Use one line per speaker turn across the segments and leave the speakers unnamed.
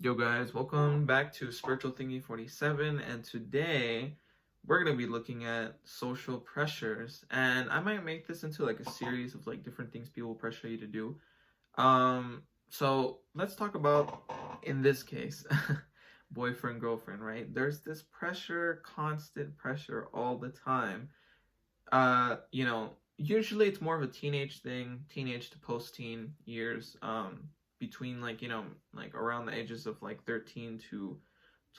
Yo guys, welcome back to Spiritual Thingy 47, and today we're going to be looking at social pressures, and I might make this into like a series of like different things people pressure you to do. So let's talk about, in this case, boyfriend girlfriend, right? There's this pressure, constant pressure all the time. Usually it's more of a teenage thing, teenage to post-teen years, between like around the ages of like 13 to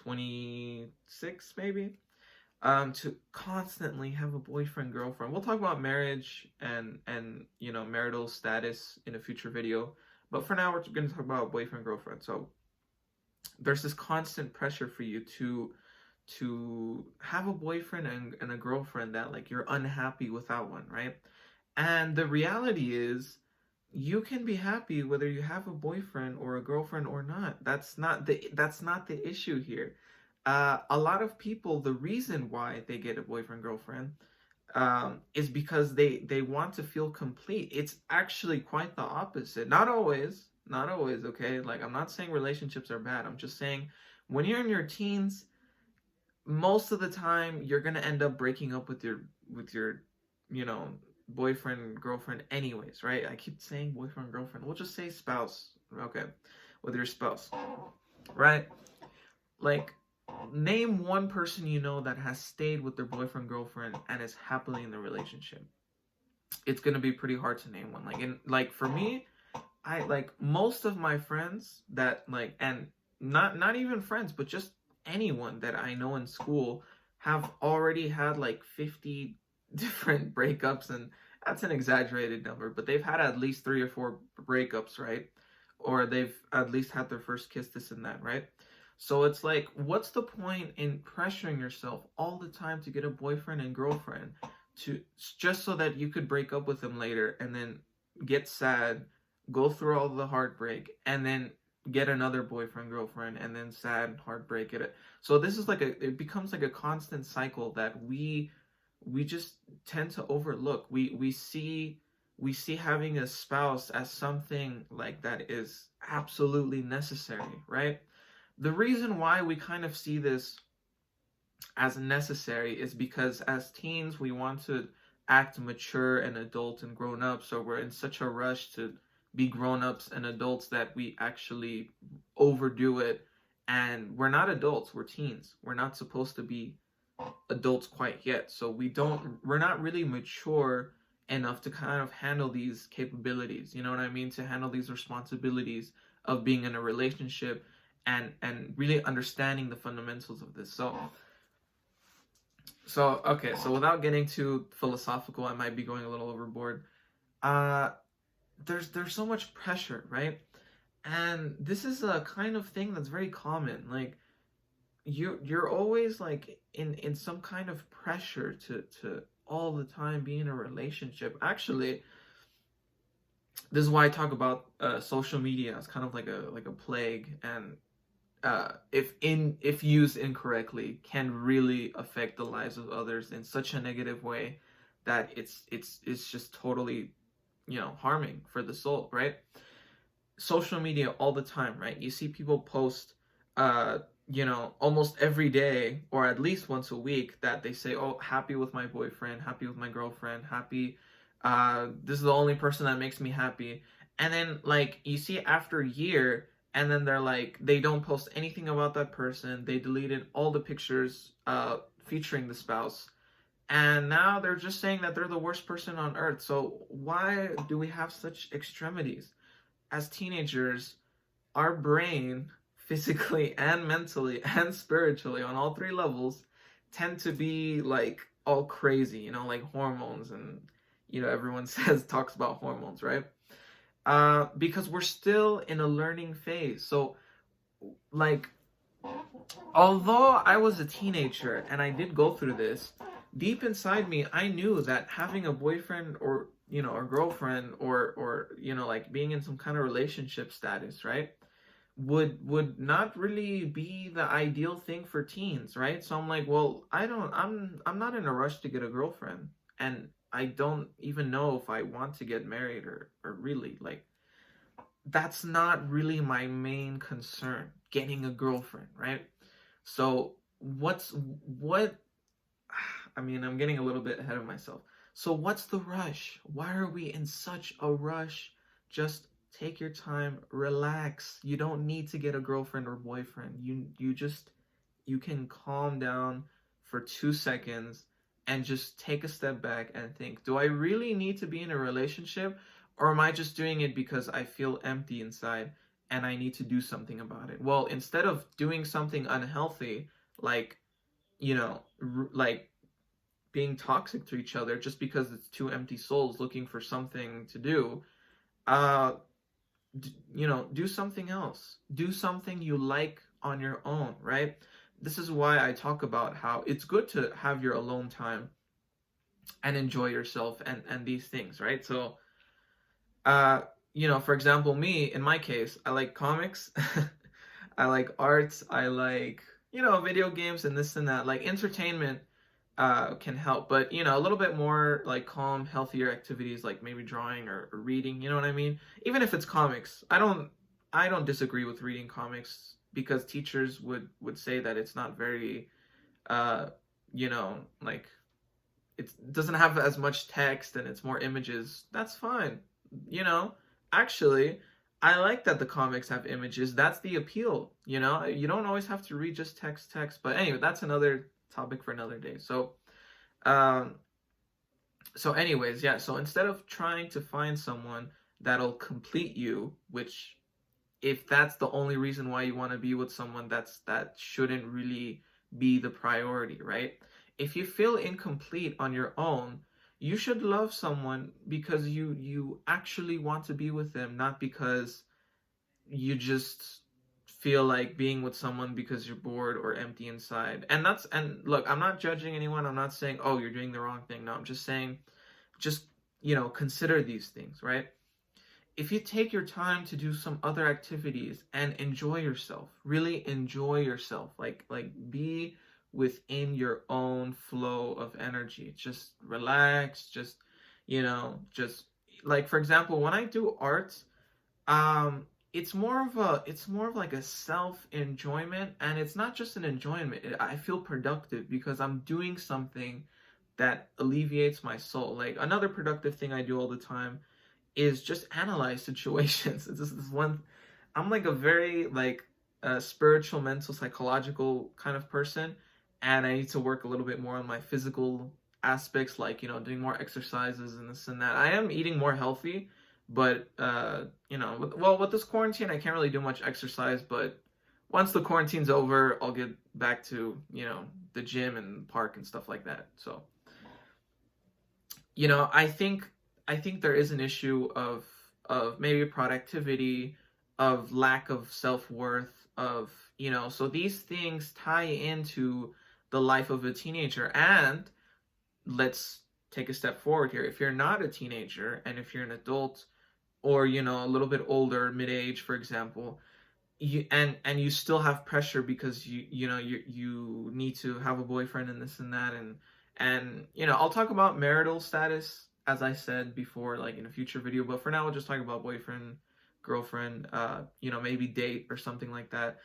26 maybe. To constantly have a boyfriend, girlfriend. We'll talk about marriage and marital status in a future video. But for now we're going to talk about boyfriend, girlfriend. So there's this constant pressure for you to have a boyfriend and a girlfriend that like you're unhappy without one, right? And the reality is you can be happy whether you have a boyfriend or a girlfriend or not. That's not the issue here. A lot of people, the reason why they get a boyfriend, girlfriend, is because they want to feel complete. It's actually quite the opposite. Not always, okay? Like, I'm not saying relationships are bad. I'm just saying when you're in your teens, most of the time you're gonna end up breaking up with your you know boyfriend, girlfriend anyways, right? I keep saying boyfriend, girlfriend, we'll just say spouse. Okay, with your spouse, right? Like, name one person you know that has stayed with their boyfriend, girlfriend and is happily in the relationship. It's gonna be pretty hard to name one. Like for me, I like most of my friends that like, and not even friends, but just anyone that I know in school have already had like 50 different breakups, and that's an exaggerated number, but they've had at least 3 or 4 breakups, right? Or they've at least had their first kiss, this and that, right? So it's like, what's the point in pressuring yourself all the time to get a boyfriend and girlfriend to just so that you could break up with them later and then get sad, go through all the heartbreak, and then get another boyfriend, girlfriend, and then sad, heartbreak, get it. So this is like it becomes like a constant cycle that we just tend to overlook. We see having a spouse as something like that is absolutely necessary, right? The reason why we kind of see this as necessary is because as teens we want to act mature and adult and grown up, so we're in such a rush to be grown-ups and adults that we actually overdo it, and we're not adults, we're teens. We're not supposed to be adults quite yet, so we're not really mature enough to kind of handle these capabilities, you know what I mean, to handle these responsibilities of being in a relationship and really understanding the fundamentals of this. So okay, so without getting too philosophical, I might be going a little overboard. uh there's so much pressure, right? And this is a kind of thing that's very common. Like, you're always like in some kind of pressure to all the time be in a relationship. Actually, this is why I talk about social media as kind of like a plague, and if used incorrectly, can really affect the lives of others in such a negative way that it's just totally, harming for the soul, right? Social media all the time, right? You see people post, almost every day or at least once a week that they say, "Oh, happy with my boyfriend, happy with my girlfriend, happy. This is the only person that makes me happy." And then like you see after a year, and then they're like, they don't post anything about that person. They deleted all the pictures featuring the spouse, and now they're just saying that they're the worst person on earth. So why do we have such extremities? As teenagers, our brain, physically and mentally and spiritually, on all 3 levels, tend to be like all crazy, like hormones, and everyone talks about hormones, right? Because we're still in a learning phase. So, like, although I was a teenager and I did go through this, deep inside me, I knew that having a boyfriend or or girlfriend, or like being in some kind of relationship status, right, would not really be the ideal thing for teens, right? So I'm like, well, I'm not in a rush to get a girlfriend, and I don't even know if I want to get married or really like. that's not really my main concern, getting a girlfriend, right? So what I mean, I'm getting a little bit ahead of myself. So what's the rush? Why are we in such a rush? Just take your time, relax. You don't need to get a girlfriend or boyfriend. You can calm down for 2 seconds and just take a step back and think, do I really need to be in a relationship, or am I just doing it because I feel empty inside and I need to do something about it? Well, instead of doing something unhealthy, like, like being toxic to each other just because it's two empty souls looking for something to do, uh do something else. Do something you like on your own, right? This is why I talk about how it's good to have your alone time and enjoy yourself and these things, right? So uh for example, me, in my case, I like comics. I like arts, I like, video games and this and that. Like entertainment can help, but a little bit more like calm, healthier activities like maybe drawing or reading, you know what I mean? Even if it's comics, I don't disagree with reading comics, because teachers would say that it's not very like, it doesn't have as much text and it's more images. That's fine. You know, actually, I like that the comics have images. That's the appeal. You don't always have to read just text. But anyway, that's another topic for another day. Um, so anyways, yeah. So instead of trying to find someone that'll complete you, which, if that's the only reason why you want to be with someone, that shouldn't really be the priority, right? If you feel incomplete on your own, you should love someone because you actually want to be with them, not because you just feel like being with someone because you're bored or empty inside. And look, I'm not judging anyone. I'm not saying, oh, you're doing the wrong thing. No, I'm just saying, just consider these things, right? If you take your time to do some other activities and enjoy yourself, really enjoy yourself, like be within your own flow of energy. Just relax, just like, for example, when I do art, it's more of like a self enjoyment, and it's not just an enjoyment. I feel productive because I'm doing something that alleviates my soul. Like, another productive thing I do all the time is just analyze situations. It's just this one. I'm like a very like spiritual, mental, psychological kind of person, and I need to work a little bit more on my physical aspects, like doing more exercises and this and that. I am eating more healthy, but with this quarantine, I can't really do much exercise. But once the quarantine's over, I'll get back to the gym and park and stuff like that. So I think there is an issue of maybe productivity, of lack of self-worth, of so these things tie into the life of a teenager. And let's take a step forward here. If you're not a teenager, and if you're an adult, or a little bit older, mid-age, for example, and you still have pressure because you need to have a boyfriend and this and that, and I'll talk about marital status, as I said before, like in a future video, but for now we'll just talk about boyfriend, girlfriend, maybe date or something like that.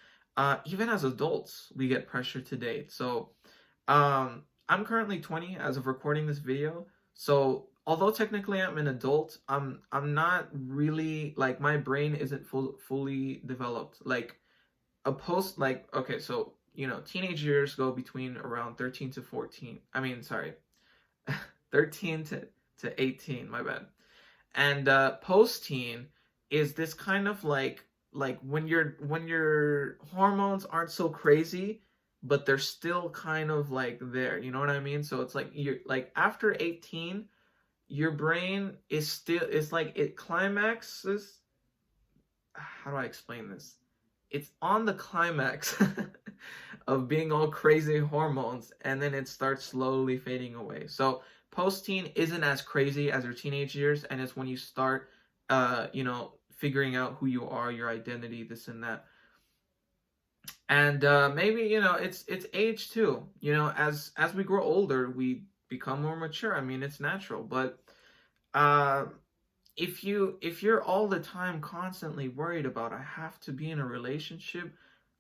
Even as adults, we get pressure to date. So I'm currently 20 as of recording this video. So although technically I'm an adult, I'm not really, like, my brain isn't fully developed. Like, okay, so teenage years go between around 13 to 14. I mean, sorry, 13 to 18, my bad. And post-teen is this kind of like when your hormones aren't so crazy, but they're still kind of like there. You know what I mean? So it's like, you're like, after 18, your brain is still, it's like it climaxes. How do I explain this? It's on the climax of being all crazy hormones, and then it starts slowly fading away. So post-teen isn't as crazy as your teenage years, and it's when you start figuring out who you are, your identity, this and that. And maybe it's age too. As we grow older, we become more mature. I mean, it's natural. But if you're all the time constantly worried about I have to be in a relationship,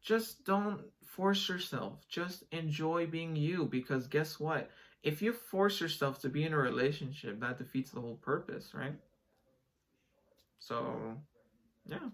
just don't force yourself. Just enjoy being you, because guess what? If you force yourself to be in a relationship, that defeats the whole purpose, right? So, yeah.